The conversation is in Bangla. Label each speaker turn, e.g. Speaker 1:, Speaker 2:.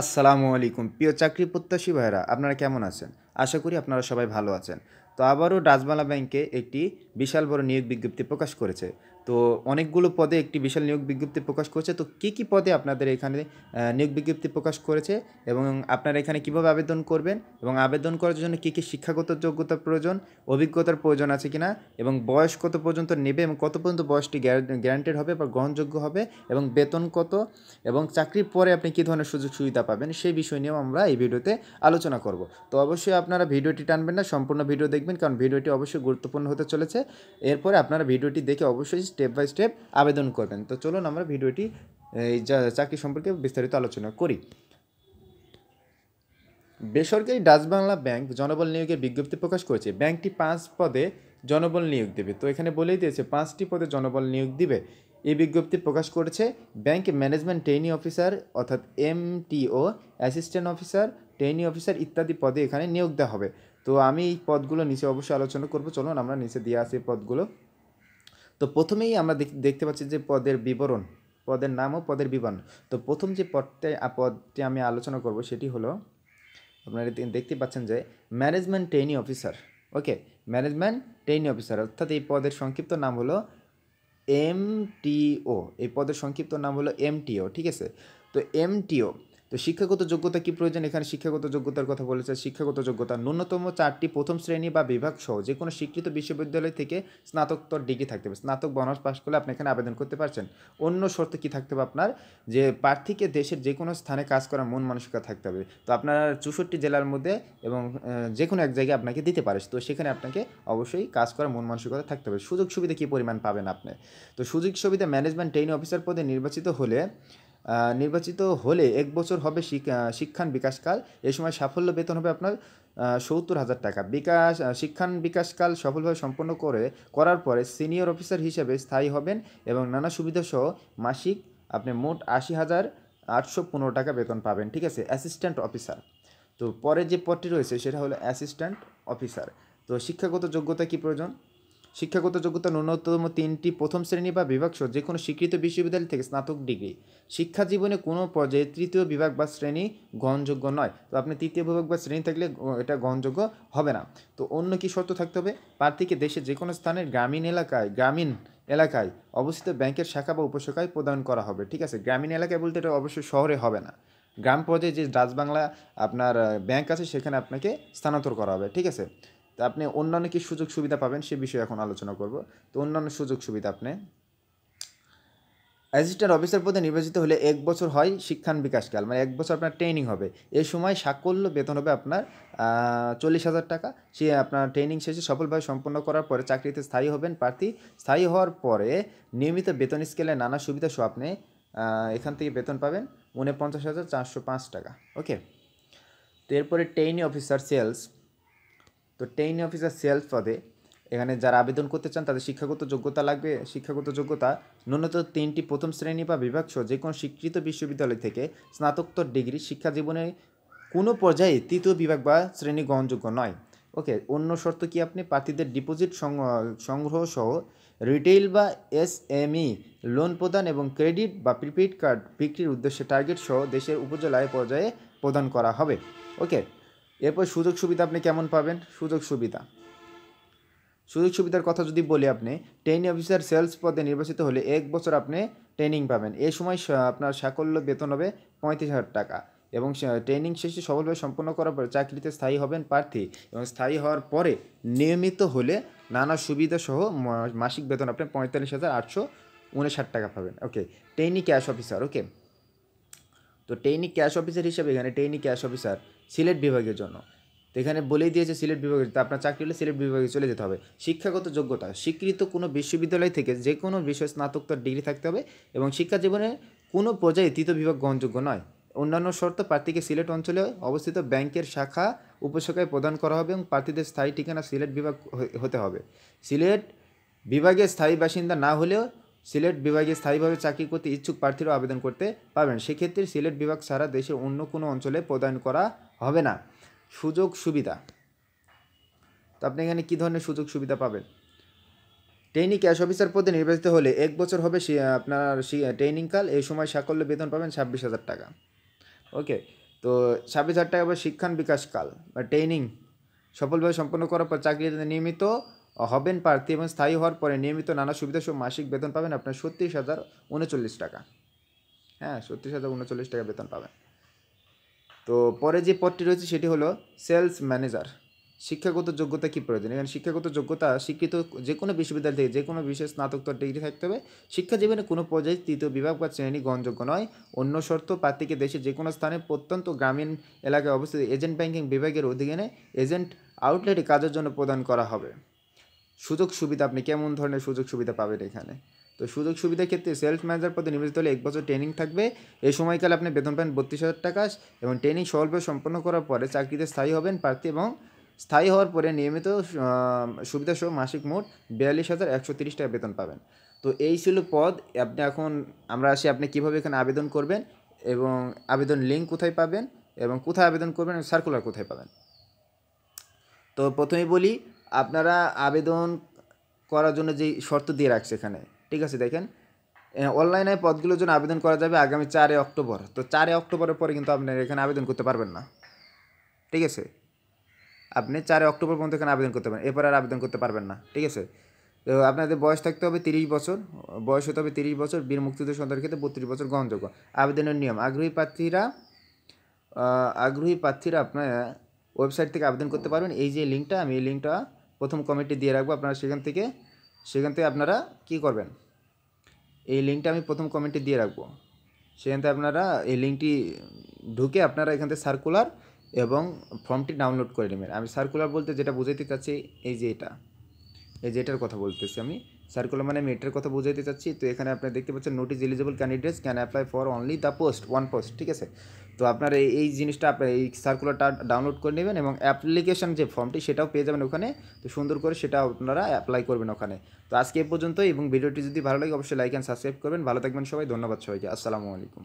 Speaker 1: আসসালামু আলাইকুম প্রিয় চাকরি প্রত্যাশী ভাইরা, আপনারা কেমন আছেন? আশা করি আপনারা সবাই ভালো আছেন। তো আবারও ডাচবাংলা ব্যাংকে একটি বিশাল বড় নিয়োগ বিজ্ঞপ্তি প্রকাশ করেছে। তো অনেকগুলো পদে একটি বিশাল নিয়োগ বিজ্ঞপ্তি প্রকাশ করেছে। তো কী পদে আপনাদের এখানে নিয়োগ বিজ্ঞপ্তি প্রকাশ করেছে এবং আপনারা এখানে কিভাবে আবেদন করবেন এবং আবেদন করার জন্য কী শিক্ষাগত যোগ্যতার প্রয়োজন, অভিজ্ঞতার প্রয়োজন আছে কিনা এবং বয়স কত পর্যন্ত নেবে এবং কত পর্যন্ত বয়সটি গ্যারান্টেড হবে বা গ্রহণযোগ্য হবে এবং বেতন কত এবং চাকরির পরে আপনি কী ধরনের সুযোগ সুবিধা পাবেন সেই বিষয় নিয়েও আমরা এই ভিডিওতে আলোচনা করব। তো অবশ্যই আপনারা ভিডিওটি টানবেন না, সম্পূর্ণ ভিডিও দেখবেন, কারণ ভিডিওটি অবশ্যই গুরুত্বপূর্ণ হতে চলেছে। এরপরে আপনারা ভিডিওটি দেখে অবশ্যই স্টেপ বাই স্টেপ আবেদন করবেন। তো চলুন আমরা ভিডিওটি এই চাকরি সম্পর্কে বিস্তারিত আলোচনা করি। বেসরকারি ডাচবাংলা ব্যাংক জনবল নিয়োগের বিজ্ঞপ্তি প্রকাশ করেছে। ব্যাংকটি 5 পদে জনবল নিয়োগ দেবে। তো এখানে বলেই দিয়েছে 5টি পদে জনবল নিয়োগ দিবে। এই বিজ্ঞপ্তি প্রকাশ করেছে ব্যাংক ম্যানেজমেন্ট ট্রেনি অফিসার অর্থাৎ MTO, assistant officer, trainee officer ইত্যাদি পদে এখানে নিয়োগ দেওয়া হবে। তো আমি এই পদগুলো নিচে অবশ্যই আলোচনা করব। চলুন আমরা নিচে দিয়ে আসি পদগুলো। তো প্রথমেই আমরা দেখতে পাচ্ছি যে পদের বিবরণ, পদের নাম ও পদের বিবরণ। তো প্রথম যে পদটি আমি আলোচনা করব সেটি হলো, আপনারা দেখতে পাচ্ছেন যে ম্যানেজমেন্ট ট্রেনি অফিসার। ওকে, ম্যানেজমেন্ট ট্রেনি অফিসার অর্থাৎ এই পদের সংক্ষিপ্ত নাম হলো MTO। এই পদের সংক্ষিপ্ত নাম হলো MTO, ঠিক আছে। তো MTO, তো শিক্ষাগত যোগ্যতা কী প্রয়োজন? এখানে শিক্ষাগত যোগ্যতার কথা বলেছে। শিক্ষাগত যোগ্যতা ন্যূনতম 4টি প্রথম শ্রেণী বা বিভাগ সহ যে কোনো স্বীকৃত বিশ্ববিদ্যালয় থেকে স্নাতকোত্তর ডিগ্রি থাকতে হবে। স্নাতক বা অনার্স পাস করলে আপনি এখানে আবেদন করতে পারছেন। অন্য শর্ত কী থাকতে হবে আপনার? যে প্রার্থীকে দেশের যে কোনো স্থানে কাজ করার মন মানসিকতা থাকতে হবে। তো আপনার 64 জেলার মধ্যে এবং যে কোনো এক জায়গায় আপনাকে দিতে পারে। তো সেখানে আপনাকে অবশ্যই কাজ করার মন মানসিকতা থাকতে হবে। সুযোগ সুবিধা কী পরিমাণ পাবেন আপনি? তো সুযোগ সুবিধা ম্যানেজমেন্ট ট্রেনি অফিসার পদে নির্বাচিত হলে 1 বছর হবে শিক্ষান বিকাশকাল। এই সময় সাফল্য বেতন হবে আপনার 70,000 টাকা। শিক্ষান বিকাশকাল সফলভাবে সম্পন্ন করার পরে সিনিয়র অফিসার হিসেবে স্থায়ী হবেন এবং নানা সুবিধা সহ মাসিক আপনি মোট 80,815 টাকা বেতন পাবেন, ঠিক আছে। অ্যাসিস্ট্যান্ট অফিসার, তো পরে যে পদটি রয়েছে সেটা হলো অ্যাসিস্ট্যান্ট অফিসার। তো শিক্ষাগত যোগ্যতা কী প্রয়োজন? শিক্ষাগত যোগ্যতা ন্যূনতম 3টি প্রথম শ্রেণী বা বিভাগ সহ যে কোনো স্বীকৃত বিশ্ববিদ্যালয় থেকে স্নাতক ডিগ্রি। শিক্ষা জীবনে কোনো পর্যায়ে তৃতীয় বিভাগ বা শ্রেণী গ্রহণযোগ্য নয়। তো আপনি তৃতীয় বিভাগ বা শ্রেণী থাকলে এটা গ্রহণযোগ্য হবে না। তো অন্য কী শর্ত থাকতে হবে? প্রার্থীকে দেশের যে কোনো স্থানের গ্রামীণ এলাকায় অবস্থিত ব্যাংকের শাখা বা উপশাখায় প্রদান করা হবে, ঠিক আছে। গ্রামীণ এলাকায় বলতে এটা অবশ্যই শহরে হবে না। গ্রাম পর্যায়ে যে ডাচবাংলা আপনার ব্যাংক আছে সেখানে আপনাকে স্থানান্তর করা হবে, ঠিক আছে। তা আপনি অন্যান্য কী সুযোগ সুবিধা পাবেন সে বিষয়ে এখন আলোচনা করব। তো অন্যান্য সুযোগ সুবিধা, আপনি অ্যাসিস্ট্যান্ট অফিসার পদে নির্বাচিত হলে 1 বছর হয় শিক্ষান বিকাশকাল, মানে 1 বছর আপনার ট্রেনিং হবে। এই সময় সাকল্য বেতন হবে আপনার 40,000 টাকা। সে আপনার ট্রেনিং শেষে সফলভাবে সম্পন্ন করার পরে চাকরিতে স্থায়ী হবেন প্রার্থী। স্থায়ী হওয়ার পরে নিয়মিত বেতন স্কেলে নানা সুবিধা সহ আপনি এখান থেকে বেতন পাবেন 49,405 টাকা। ওকে, তো এরপরে ট্রেনি অফিসার সেলস। তো ট্রেনি অফিসার সেলস পদে এখানে যারা আবেদন করতে চান তাদের শিক্ষাগত যোগ্যতা লাগবে। শিক্ষাগত যোগ্যতা ন্যূনতম 3টি প্রথম শ্রেণী বা বিভাগ সহ যে কোনো স্বীকৃত বিশ্ববিদ্যালয় থেকে স্নাতকোত্তর ডিগ্রি। শিক্ষা জীবনে কোনো পর্যায়ে তৃতীয় বিভাগ বা শ্রেণী গ্রহণযোগ্য নয়। ওকে, অন্য শর্ত কি? আপনি প্রার্থীদের ডিপোজিট সংগ্রহ সহ রিটেইল বা SME লোন প্রদান এবং ক্রেডিট বা প্রিপেইড কার্ড বিক্রির উদ্দেশ্যে টার্গেট সহ দেশের উপজেলায় পর্যায়ে প্রদান করা হবে। ওকে, এরপর সুযোগ সুবিধা আপনি কেমন পাবেন? সুযোগ সুবিধার কথা যদি বলি, আপনি ট্রেনি অফিসার সেলস পদে নির্বাচিত হলে 1 বছর আপনি ট্রেনিং পাবেন। এই সময় আপনার সাকল্য বেতন হবে 35,000 টাকা এবং ট্রেনিং শেষে সফলভাবে সম্পন্ন করার পরে চাকরিতে স্থায়ী হবেন প্রার্থী এবং স্থায়ী হওয়ার পরে নিয়মিত হলে নানা সুবিধা সহ মাসিক বেতন আপনি 45,859 টাকা পাবেন। ওকে, ট্রেনি ক্যাশ অফিসার। ওকে, তো ট্রেনি ক্যাশ অফিসার হিসেবে এখানে ট্রেনি ক্যাশ অফিসার সিলেট বিভাগের জন্য। তো এখানে বলেই দিয়েছে সিলেট বিভাগে, তো আপনার চাকরি হলে সিলেট বিভাগে চলে যেতে হবে। শিক্ষাগত যোগ্যতা স্বীকৃত কোনো বিশ্ববিদ্যালয় থেকে যে কোনো বিষয়ে স্নাতকোত্তর ডিগ্রি থাকতে হবে এবং শিক্ষা জীবনে কোনো পর্যায়ে তৃতীয় বিভাগ গ্রহণযোগ্য নয়। অন্যান্য শর্ত, প্রার্থীকে সিলেট অঞ্চলে অবস্থিত ব্যাংকের শাখা উপশাখায় প্রদান করা হবে এবং প্রার্থীদের স্থায়ী ঠিকানা সিলেট বিভাগ হতে হবে। সিলেট বিভাগের স্থায়ী বাসিন্দা না হলেও সিলেট বিভাগে স্থায়ীভাবে চাকরি করতে ইচ্ছুক প্রার্থীরাও আবেদন করতে পারবেন। সেক্ষেত্রে সিলেট বিভাগ ছাড়া দেশের অন্য কোনো অঞ্চলে প্রদান করা হবে না। সুযোগ সুবিধা, তো আপনি এখানে কী ধরনের সুযোগ সুবিধা পাবেন? ট্রেনি ক্যাশ অফিসার পদে নির্বাচিত হলে 1 বছর হবে আপনার ট্রেনিং কাল। এই সময় সাকল্য বেতন পাবেন 26,000 টাকা। ওকে, তো 26,000 টাকা বা শিক্ষান বিকাশকাল বা ট্রেনিং সফলভাবে সম্পন্ন করার পর চাকরিতে নিয়মিত হবেন প্রার্থী এবং স্থায়ী হওয়ার পরে নিয়মিত নানা সুবিধা সহ মাসিক বেতন পাবেন আপনার 36,039 টাকা। হ্যাঁ, 36,039 টাকা বেতন পাবেন। তো পরে যে পদটি রয়েছে সেটি হলো সেলস ম্যানেজার। শিক্ষাগত যোগ্যতা কী প্রয়োজন? এখানে শিক্ষাগত যোগ্যতা শিক্ষিত যে কোনো বিশ্ববিদ্যালয় থেকে যে কোনো বিশেষ স্নাতকোত্তর ডিগ্রি থাকতে হবে। শিক্ষা জীবনে কোনো পর্যায়ে তৃতীয় বিভাগ বা শ্রেণী গ্রহণযোগ্য নয়। অন্য শর্ত প্রার্থীকে দেশের যে কোনো স্থানে প্রত্যন্ত গ্রামীণ এলাকায় অবস্থিত এজেন্ট ব্যাংকিং বিভাগের অধীনে এজেন্ট আউটলেটে কাজের জন্য প্রদান করা হবে। সুযোগ সুবিধা, আপনি কেমন ধরনের সুযোগ সুবিধা পাবেন এখানে? তো সুযোগ সুবিধার ক্ষেত্রে সেলস ম্যানেজার পদে নিয়োজিত হলে 1 বছর ট্রেনিং থাকবে। এই সময়কালে আপনি বেতন পাবেন 32,000 টাকা এবং ট্রেনিং সফলভাবে সম্পন্ন করার পরে চাকরিতে স্থায়ী হবেন প্রার্থী এবং স্থায়ী হওয়ার পরে নিয়মিত সুবিধাসহ মাসিক মোট 42,130 টাকা বেতন পাবেন। তো এই ছিল পদ। আমরা আসি আপনি কীভাবে এখানে আবেদন করবেন এবং আবেদন লিঙ্ক কোথায় পাবেন এবং কোথায় আবেদন করবেন, সার্কুলার কোথায় পাবেন। তো প্রথমেই বলি, আপনারা আবেদন করার জন্য যেই শর্ত দিয়ে রাখছে এখানে, ঠিক আছে, দেখেন অনলাইনে পদগুলোর জন্য আবেদন করা যাবে আগামী 4 অক্টোবর। তো 4 অক্টোবরের পরে কিন্তু আপনারা এখানে আবেদন করতে পারবেন না, ঠিক আছে। আপনি 4 অক্টোবর পর্যন্ত এখানে আবেদন করতে পারেন, এরপর আর আবেদন করতে পারবেন না, ঠিক আছে। তো আপনাদের বয়স থাকতে হবে 30 বছর, বয়স হতে হবে 30 বছর, বীর মুক্তিযোদ্ধা সন্তানের ক্ষেত্রে 32 বছর গ্রহণযোগ্য। আবেদনের নিয়ম, আগ্রহী প্রার্থীরা আপনার ওয়েবসাইট থেকে আবেদন করতে পারবেন। এই যে লিঙ্কটা, আমি এই লিঙ্কটা প্রথম কমেন্টে দিয়ে রাখবো, আপনারা সেখান থেকে আপনারা কী করবেন, এই লিঙ্কটা আমি প্রথম কমেন্টে দিয়ে রাখবো, সেখান থেকে আপনারা এই লিঙ্কটি ঢুকে আপনারা এখান থেকে সার্কুলার এবং ফর্মটি ডাউনলোড করে নেবেন। আমি সার্কুলার বলতে যেটা বুঝাইতে চাচ্ছি এই যে এটার কথা বলতেছি, আমি সার্কুলার মানে আমি এটার কথা বুঝাইতে চাচ্ছি। তো এখানে আপনারা দেখতে পাচ্ছেন notice eligible candidates can apply for only the post, one post, ঠিক আছে। তো আপনারা এই জিনিসটা আপনার এই সার্কুলারটা ডাউনলোড করে নেবেন এবং অ্যাপ্লিকেশন যে ফর্মটি সেটাও পেয়ে যাবেন ওখানে। তো সুন্দর করে সেটা আপনারা অ্যাপ্লাই করবেন ওখানে। তো আজকে এ পর্যন্তই, এবং ভিডিওটি যদি ভালো লাগে অবশ্যই লাইক অ্যান্ড সাবস্ক্রাইব করবেন। ভালো থাকবেন সবাই, ধন্যবাদ সবাইকে, আসসালামু আলাইকুম।